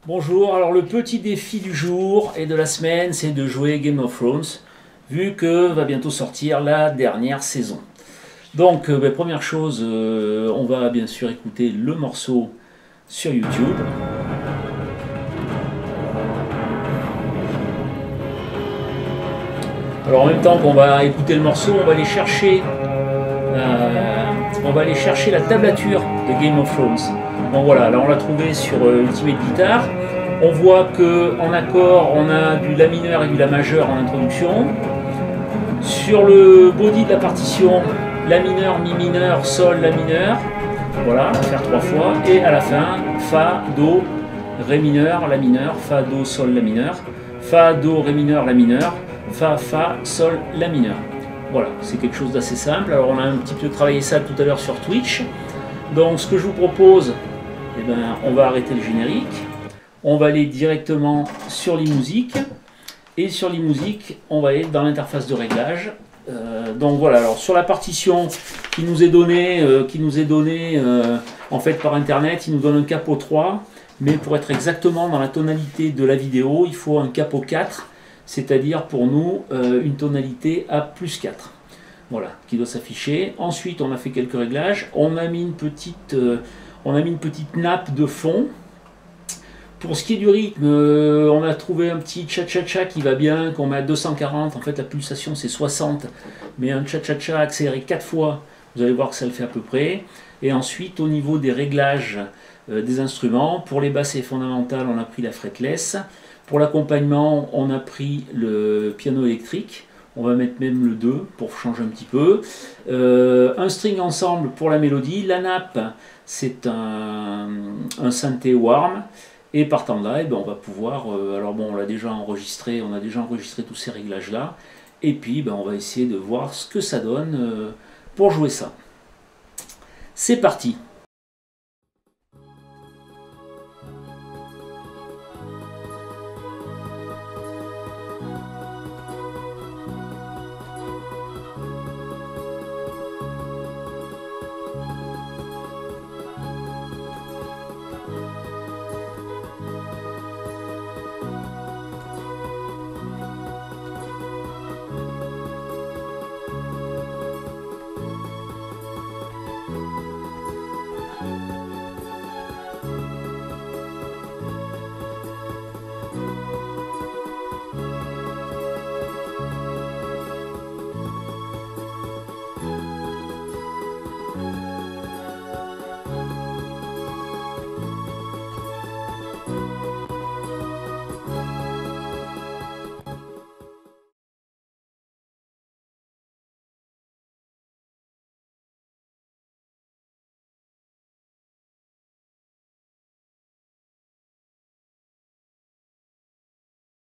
Bonjour, alors le petit défi du jour et de la semaine, c'est de jouer Game of Thrones, vu que va bientôt sortir la dernière saison. Donc, première chose, on va bien sûr écouter le morceau sur YouTube. Alors en même temps qu'on va écouter le morceau, on va aller chercher la tablature de Game of Thrones. Bon voilà, là on l'a trouvé sur Ultimate Guitar. On voit qu'en accord, on a du La mineur et du La majeur en introduction. Sur le body de la partition, La mineur, Mi mineur, Sol, La mineur. Voilà, on va faire 3 fois. Et à la fin, Fa, Do, Ré mineur, La mineur, Fa, Do, Sol, La mineur, Fa, Do, Ré mineur, La mineur, Fa, Fa, Sol, La mineur. Voilà, c'est quelque chose d'assez simple. Alors on a un petit peu travaillé ça tout à l'heure sur Twitch. Donc ce que je vous propose, on va arrêter le générique. On va aller directement sur l'e-musique. Et sur l'e-musique, on va aller dans l'interface de réglage. Donc voilà, alors sur la partition qui nous est donnée, en fait par internet, il nous donne un capot 3, mais pour être exactement dans la tonalité de la vidéo, il faut un capot 4, c'est-à-dire pour nous une tonalité à plus 4. Voilà, qui doit s'afficher. Ensuite, on a fait quelques réglages. On a mis une petite nappe de fond. Pour ce qui est du rythme, on a trouvé un petit cha-cha-cha qui va bien, qu'on met à 240. En fait, la pulsation, c'est 60. Mais un cha-cha-cha accéléré 4 fois, vous allez voir que ça le fait à peu près. Et ensuite, au niveau des réglages des instruments, pour les basses et fondamentales, on a pris la fretless. Pour l'accompagnement, on a pris le piano électrique. On va mettre même le 2 pour changer un petit peu. Un string ensemble pour la mélodie. La nappe, c'est un synthé warm. Et partant de là, on va pouvoir, alors bon, on a déjà enregistré tous ces réglages là, et puis on va essayer de voir ce que ça donne pour jouer ça. C'est parti!